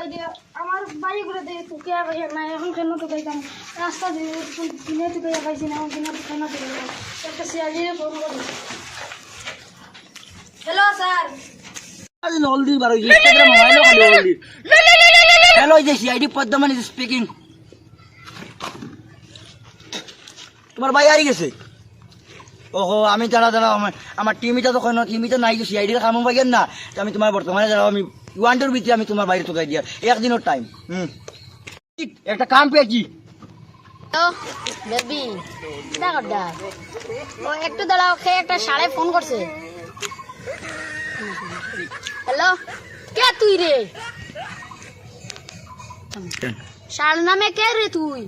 ওই যে আমার বাড়িগুলো দেখে তোকে না এখন কেন তোকে রাস্তা দিনে তোকে পাইছি না দিনে কেন তোকে একটা সিআইডি ফোন করি। Hello sir. হলদি বার হইছে ইনস্টাগ্রাম মোবাইলও খালি হলদি। হ্যালো যে সিআইডি পদ্মমান ইজ স্পিকিং। তোমার ভাই হারিয়ে গেছে। ওহো আমি দাঁড়া আমার টিমিটা তো কোনো টিমিটা নাই যে সিআইডির কাম পাইয়েন না। আমি তোমার বর্তমানে দাঁড়াও আমি ওয়ান্টের ভিতরে আমি তোমার বাইরে তোকাই দিয়া একদিনের টাইম। একটা কাম পেয়েছি। বেবি দাঁড়া ও একটু দাঁড়াও খেয়ে একটা সাড়ে ফোন করছে। হ্যালো কে তুই রে? শাল নামে কে রে তুই?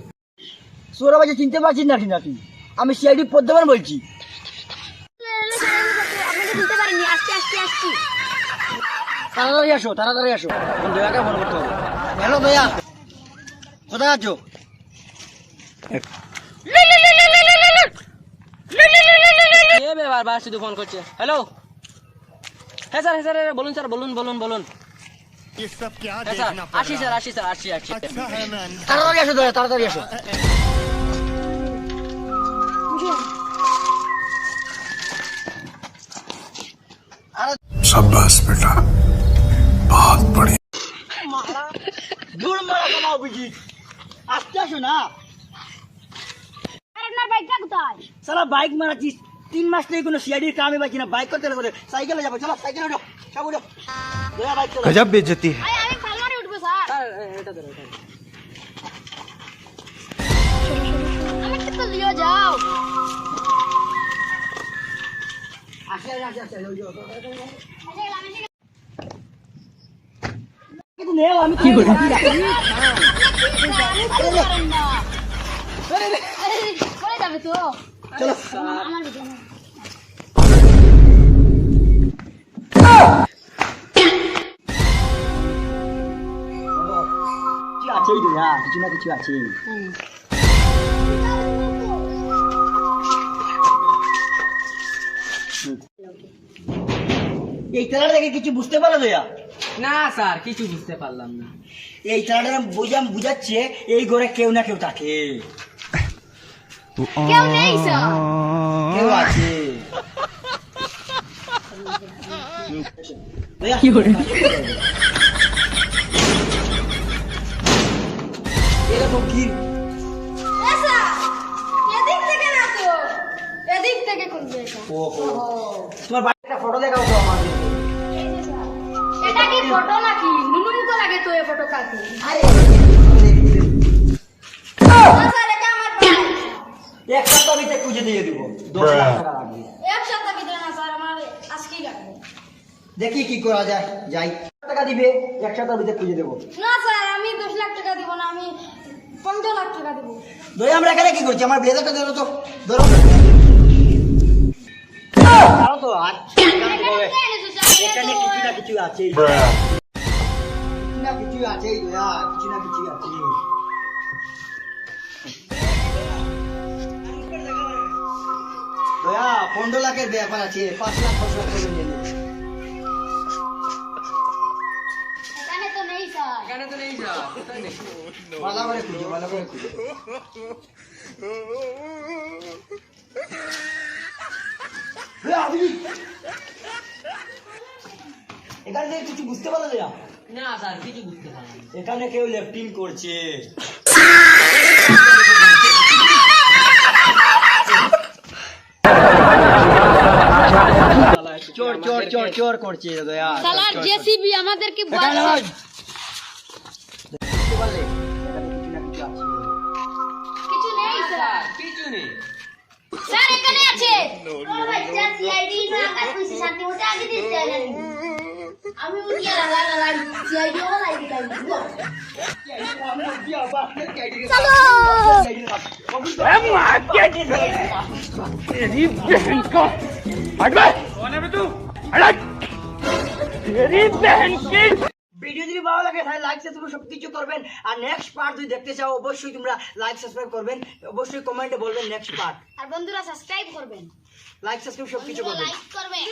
সোরা বাজে চিনতে পারছিস নাকি নাকি? আমি সিআইডি পদ্মমান বলছি। আপনাকে দিতে পারিনি, আসছি। তাড়াতাড়ি আসো দয়াকে ফোন করতে হবে। হ্যালো দয়া কোথায় আছো? বারবার শুধু ফোন করছে। হ্যালো হ্যাঁ স্যার বলুন স্যার বলুন ये सब क्या হ্যাঁ স্যার देखना पड़ আসি रहा স্যার है? আসি अच्छा है मैं अंधा তাড়াতাড়ি আসো দয়া তাড়াতাড়ি আসো। शाबाश बेटा बहुत बढ़िया। দূর মারা কমাও বুঝি আসতে আসো না। আরে আপনার বাইকটা কোথায়? সারা বাইক মারাচ্ছিস 3 মাস থেকে কোনো সিআইডির কামই পাচ্ছি না। বাইক করতে করে সাইকেলে যাবো। চলো সাইকেলে উঠো সব উঠো দয়া বাইক চলো। गजब बेइज्जती है। আমি ফালমারে উঠবো স্যার। স্যার এটা ধরো আমাকে তো লিয়ে যাও। আসে আমি কি করি? করে যাবে তো চলো আমার ভিডিও কিছু আছেই দয়া কিছু না কিছু আছেই। এই খেলাটা দেখে কিছু বুঝতে পারো দয়া? না স্যার কিছু বুঝতে পারলাম না। এই খেলাটা বুঝাচ্ছে এই ঘরে কেউ না কেউ থাকে, কেউ নেই স্যার। কেউ আছে। কি করে এরকম কি এসা এদিক থেকে না তো এদিক থেকে করবে এটা। ওহো তোমার বাড়িটা ফটো দেখাও তো আমাদের। এটা কি ফটো নাকি? নুনুমুখো লাগে তো এই ফটো কাকে? আরে স্যার এটা আমার বাড়ি। এক সপ্তাহ ভিতরে খুঁজে দিয়ে দিব। 10 লাখ টাকা লাগবে। এক সপ্তাহ ভিতরে না স্যার, আমার আজকেই লাগবে। দেখি কি করা যায়। যাই টাকা দিবে, এক সপ্তাহ ভিতরে খুঁজে দেবো। না স্যার আমি 10 লাখ টাকা দিব না, আমি 15 লাখ টাকা দিব। দয়া আমরা এখানে কি করছি? আমার ব্লেজারটা ধরো তো ধরো তো আর এখানে কিছু না কিছু আছেই। কিছু না কিছু আছেই দয়া, কিছু না কিছু আছে। দয়া 15 লাখের ব্যাপার আছে, 5 লাখ 10 লাখ করে নিয়ে নেবে। এখানে তো নেই স্যার। এখানে তো নেই স্যার। ভালো করে খুঁজো, ভালো করে খুঁজো। এখানে থেকে কিছু বুঝতে পারলো দয়া? না স্যার কিছু বুঝতে পারলাম না। এখানে কেউ লেফটিং করছে। চোর চোর চোর চোর করছে দয়া। শালার জেসিবি আমাদেরকে এখানে বলছে। নয়। বুঝতে পারলে? এখানে কিছু না কিছু আছে। কিছু নেই স্যার। কিছু নেই। স্যার এখানে আছে। ও বাচ্চা সিআইডি না কাজ কইছে শান্তি মতে আগে দিতে জানেন। আমি উঠিয়ে লাগা সিআইডি ওরা লাইক দিই। চলো ভিডিও যদি ভালো লাগে তাহলে লাইক সাবস্ক্রাইব সবকিছু করবেন। আর নেক্সট পার্ট যদি দেখতে চাও অবশ্যই তোমরা লাইক সাবস্ক্রাইব করবেন। অবশ্যই কমেন্টে বলবেন নেক্সট পার্ট। আর বন্ধুরা সাবস্ক্রাইব করবেন, লাইক সাবস্ক্রাইব সবকিছু করবেন। লাইক করবেন।